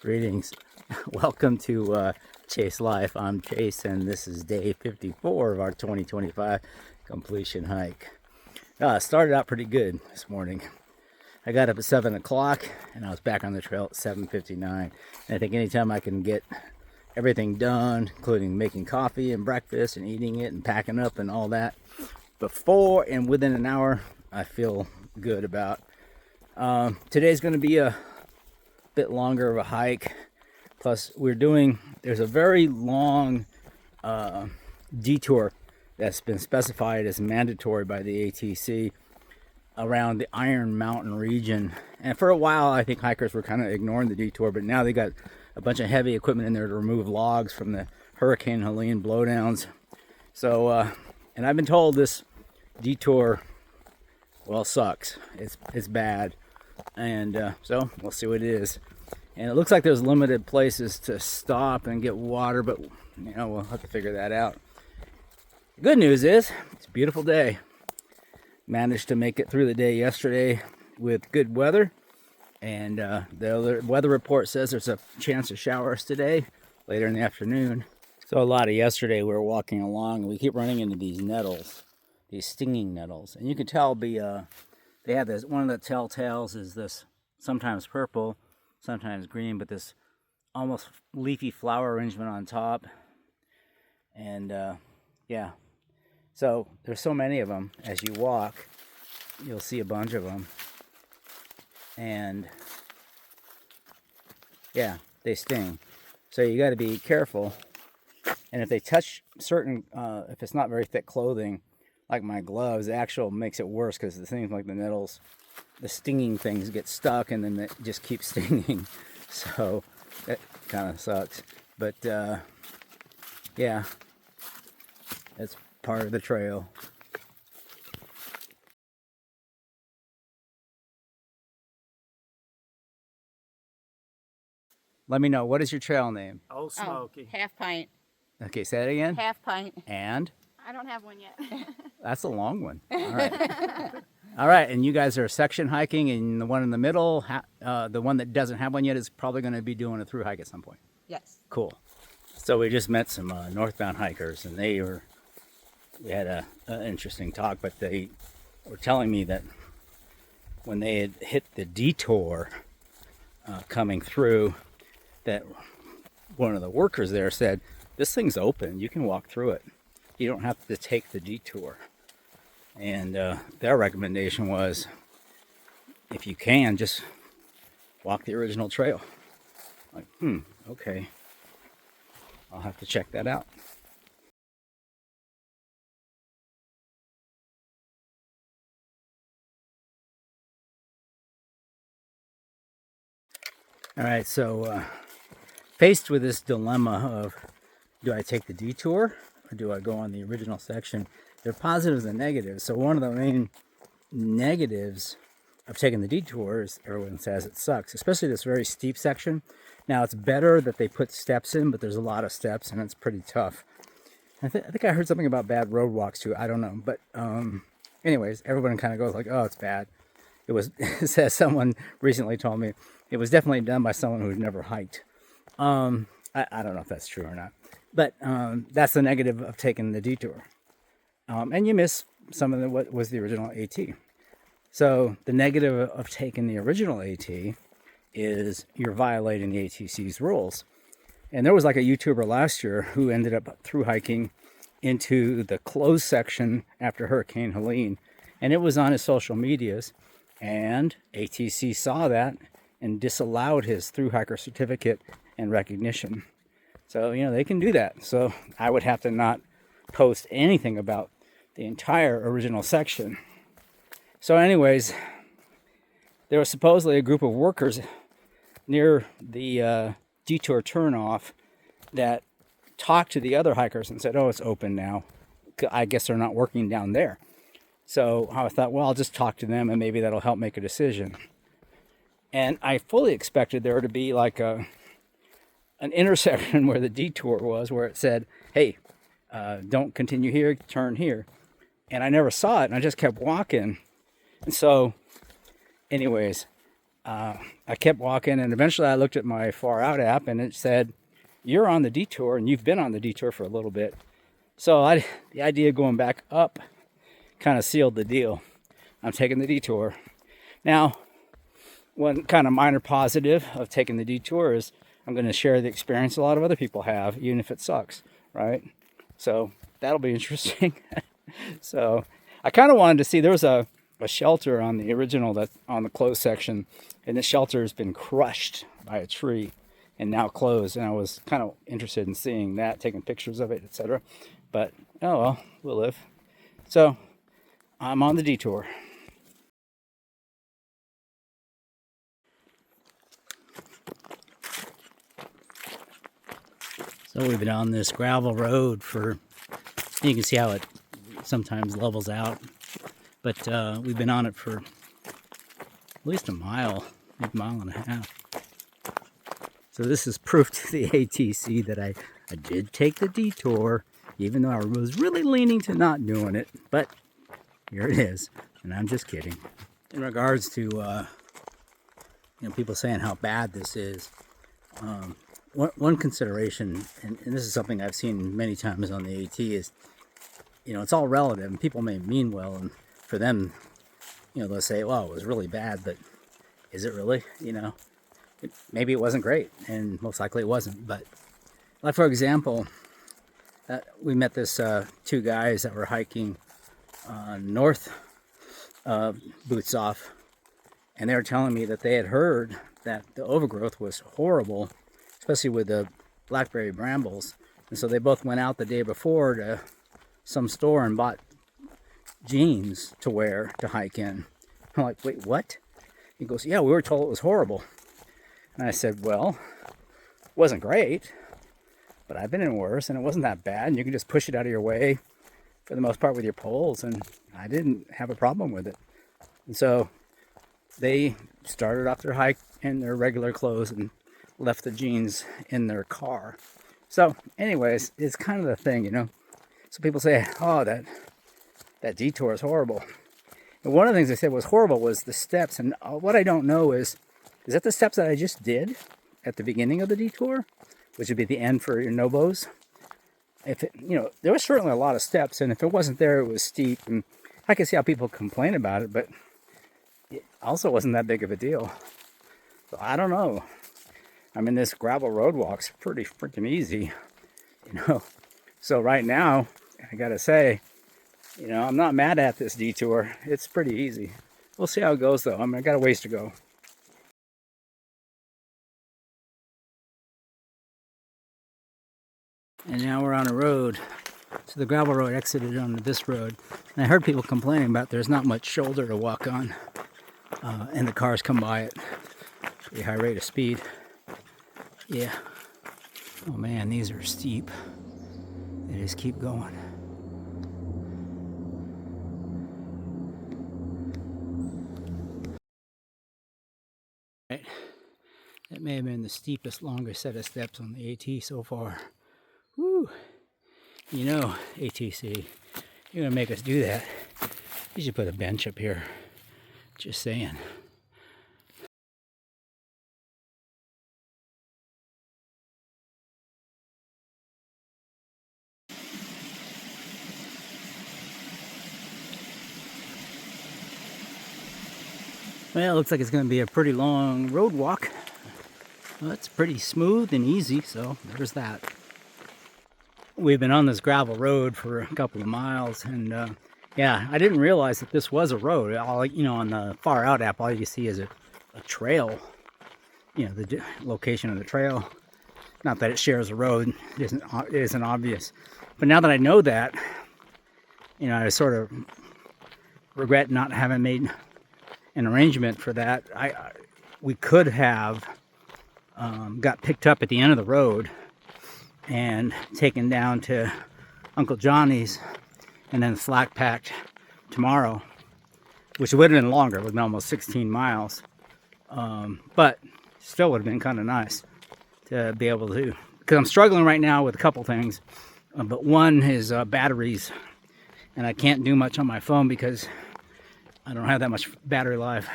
Greetings. Welcome to Chase Life. I'm Chase, and this is day 54 of our 2025 completion hike. Started out pretty good this morning. I got up at 7 o'clock, and I was back on the trail at 7:59. And I think anytime I can get everything done, including making coffee and breakfast and eating it and packing up and all that, before and within an hour, I feel good about. Today's going to be a bit longer of a hike. Plus, there's a very long detour that's been specified as mandatory by the ATC around the Iron Mountain region. And for a while, I think hikers were kind of ignoring the detour, but now they got a bunch of heavy equipment in there to remove logs from the Hurricane Helene blowdowns. So, and I've been told this detour, well, sucks. It's bad. And so we'll see what it is. And it looks like there's limited places to stop and get water, but we'll have to figure that out. The good news is it's a beautiful day. Managed to make it through the day yesterday with good weather, and the other weather report says there's a chance of showers today later in the afternoon. So a lot of yesterday we were walking along and we keep running into these nettles, these stinging nettles, and you can tell they have this, one of the telltales is this, sometimes purple, sometimes green, but this almost leafy flower arrangement on top. And yeah, so there's so many of them. As you walk, you'll see a bunch of them. And yeah, they sting. So you got to be careful. And if they touch certain, if it's not very thick clothing, like my gloves, the actual makes it worse because the things like the nettles, the stinging things get stuck and then it just keeps stinging. So that kind of sucks. But yeah, that's part of the trail. Let me know, what is your trail name? Old Smoky. Half pint. Okay, say that again. Half pint. And? I don't have one yet. That's a long one. All right. All right, and you guys are section hiking, and the one in the middle, the one that doesn't have one yet, is probably going to be doing a through hike at some point. Yes. Cool. So we just met some northbound hikers, and we had an interesting talk, but they were telling me that when they had hit the detour coming through, that one of the workers there said, "This thing's open. You can walk through it. You don't have to take the detour." And their recommendation was, if you can, just walk the original trail. Like, okay. I'll have to check that out. All right, so faced with this dilemma of, do I take the detour or do I go on the original section? There are positives and negatives. So one of the main negatives of taking the detour is everyone says it sucks, especially this very steep section. Now, it's better that they put steps in, but there's a lot of steps and it's pretty tough. I think I heard something about bad road walks too. I don't know. But anyways, everyone kind of goes like, oh, it's bad. It says someone recently told me it was definitely done by someone who's never hiked. I don't know if that's true or not. But that's the negative of taking the detour. And you miss some of what was the original AT. So the negative of taking the original AT is you're violating the ATC's rules. And there was like a YouTuber last year who ended up through hiking into the closed section after Hurricane Helene. And it was on his social medias. And ATC saw that and disallowed his through hiker certificate and recognition. So, they can do that. So I would have to not post anything about the entire original section. So anyways, there was supposedly a group of workers near the detour turnoff that talked to the other hikers and said, oh, it's open now. I guess they're not working down there. So I thought, well, I'll just talk to them and maybe that'll help make a decision. And I fully expected there to be like an intersection where the detour was, where it said, hey, don't continue here, turn here. And I never saw it, and I just kept walking. And so, anyways, I kept walking, and eventually I looked at my Far Out app, and it said, "You're on the detour, and you've been on the detour for a little bit." So the idea of going back up kind of sealed the deal. I'm taking the detour. Now, one kind of minor positive of taking the detour is I'm going to share the experience a lot of other people have, even if it sucks, right? So that'll be interesting. So I kind of wanted to see, there was a shelter on the original, that on the closed section, and the shelter has been crushed by a tree and now closed, and I was kind of interested in seeing that, taking pictures of it, etc. But oh well, we'll live. So I'm on the detour. So we've been on this gravel road for, you can see how it sometimes levels out, but we've been on it for at least a mile, maybe a mile and a half. So this is proof to the ATC that I did take the detour, even though I was really leaning to not doing it, but here it is, and I'm just kidding. In regards to people saying how bad this is, one consideration, and this is something I've seen many times on the AT, is, it's all relative, and people may mean well, and for them, they'll say, well, it was really bad, but is it really? Maybe it wasn't great, and most likely it wasn't. But, like, for example, we met this two guys that were hiking north Boots Off, and they were telling me that they had heard that the overgrowth was horrible, especially with the blackberry brambles. And so they both went out the day before to some store and bought jeans to wear to hike in. I'm like, wait, what? He goes, yeah, we were told it was horrible. And I said, well, it wasn't great, but I've been in worse, and it wasn't that bad. And you can just push it out of your way for the most part with your poles, and I didn't have a problem with it. And so they started off their hike in their regular clothes and left the jeans in their car. So anyways, it's kind of the thing, So people say, oh, that detour is horrible. And one of the things they said was horrible was the steps. And what I don't know is that the steps that I just did at the beginning of the detour, which would be the end for your Nobos? If it, there was certainly a lot of steps, and if it wasn't there, it was steep. And I can see how people complain about it, but it also wasn't that big of a deal. So I don't know. I mean, this gravel road walk's pretty freaking easy, So right now, I gotta say, I'm not mad at this detour. It's pretty easy. We'll see how it goes, though. I got a ways to go. And now we're on a road. So the gravel road exited onto this road. And I heard people complaining about there's not much shoulder to walk on. And the cars come by at a pretty high rate of speed. Yeah. Oh man, these are steep. They just keep going. Right. That may have been the steepest, longest set of steps on the AT so far. Woo! ATC, you're gonna make us do that. You should put a bench up here. Just saying. Well, it looks like it's going to be a pretty long road walk. Well, it's pretty smooth and easy, so there's that. We've been on this gravel road for a couple of miles, and yeah, I didn't realize that this was a road. On the Far Out app, all you see is a trail. The location of the trail. Not that it shares a road; it isn't obvious. But now that I know that, I sort of regret not having made an arrangement for that. We could have got picked up at the end of the road and taken down to Uncle Johnny's and then slack packed tomorrow, which would have been longer. It would have been almost 16 miles. But still would have been kind of nice to be able to, because I'm struggling right now with a couple things. But one is batteries, and I can't do much on my phone because I don't have that much battery life.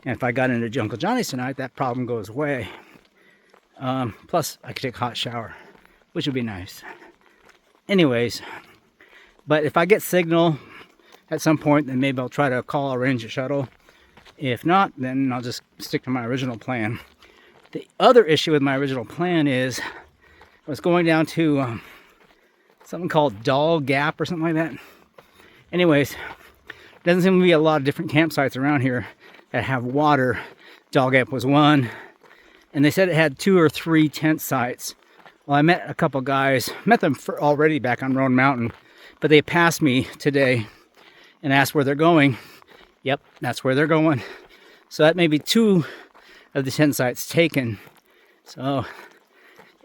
And if I got into Uncle Johnny's tonight, that problem goes away. Plus, I could take a hot shower, which would be nice. Anyways, but if I get signal at some point, then maybe I'll try to arrange a shuttle. If not, then I'll just stick to my original plan. The other issue with my original plan is I was going down to something called Doll Gap or something like that. Anyways, doesn't seem to be a lot of different campsites around here that have water. Doll Gap was one, and they said it had 2 or 3 tent sites. Well, I met a couple guys, met them already back on Roan Mountain, but they passed me today and asked where they're going. Yep, that's where they're going. So that may be 2 of the tent sites taken. So,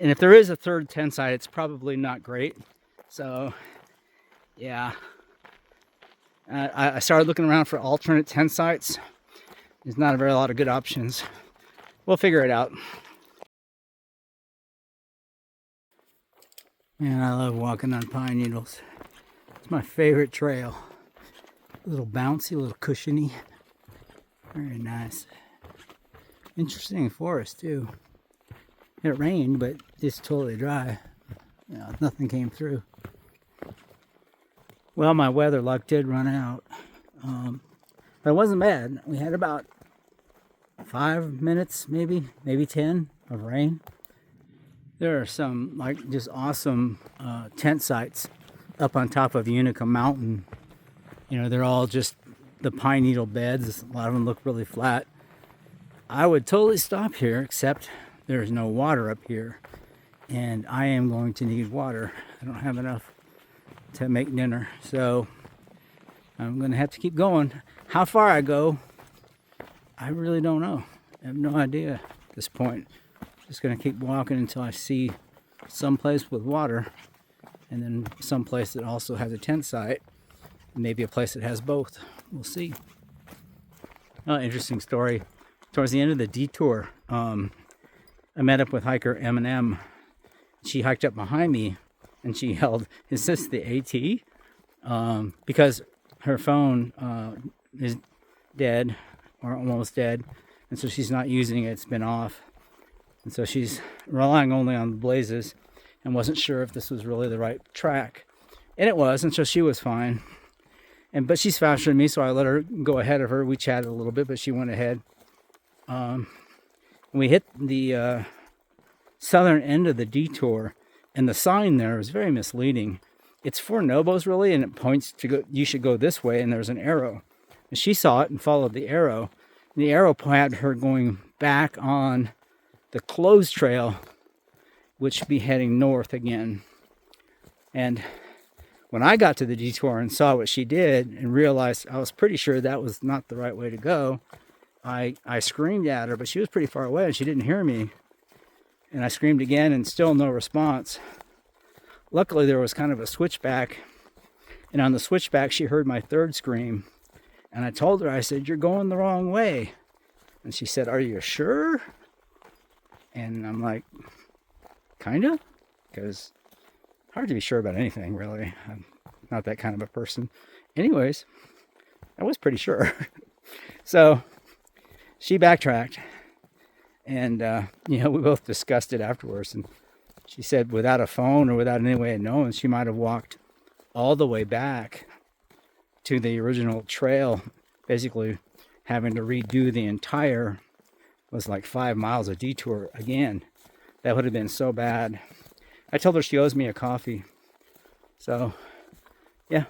and if there is a 3rd tent site, it's probably not great. So, yeah. I started looking around for alternate tent sites. There's not a very lot of good options. We'll figure it out. Man, I love walking on pine needles. It's my favorite trail. A little bouncy, a little cushiony. Very nice. Interesting forest too. It rained, but it's totally dry. You know, nothing came through. Well, my weather luck did run out. But it wasn't bad. We had about 5 minutes, maybe 10 of rain. There are some like just awesome tent sites up on top of Unaka Mountain. You know, they're all just the pine needle beds. A lot of them look really flat. I would totally stop here, except there's no water up here. And I am going to need water. I don't have enough to make dinner. So I'm going to have to keep going. How far I go, I really don't know. I have no idea at this point. Just going to keep walking until I see some place with water. And then some place that also has a tent site. Maybe a place that has both. We'll see. Oh, interesting story. Towards the end of the detour, I met up with hiker M&M. She hiked up behind me and she yelled, "Is this the AT?" Because her phone is dead or almost dead, and so she's not using it. It's been off, and so she's relying only on the blazes and wasn't sure if this was really the right track. And it was, and so she was fine. But she's faster than me, so I let her go ahead of her. We chatted a little bit, but she went ahead. We hit the southern end of the detour, and the sign there was very misleading. It's for Nobos, really, and it points to go. You should go this way, and there's an arrow. And she saw it and followed the arrow. And the arrow had her going back on the closed trail, which would be heading north again. And when I got to the detour and saw what she did and realized I was pretty sure that was not the right way to go, I screamed at her, but she was pretty far away and she didn't hear me. And I screamed again and still no response. Luckily, there was kind of a switchback. And on the switchback, she heard my 3rd scream. And I told her, I said, "You're going the wrong way." And she said, "Are you sure?" And I'm like, kinda? Because hard to be sure about anything, really. I'm not that kind of a person. Anyways, I was pretty sure. So she backtracked. And, we both discussed it afterwards. And she said without a phone or without any way of knowing, she might have walked all the way back to the original trail, basically having to redo the entire, was like 5 miles of detour again. That would have been so bad. I told her she owes me a coffee. So, yeah.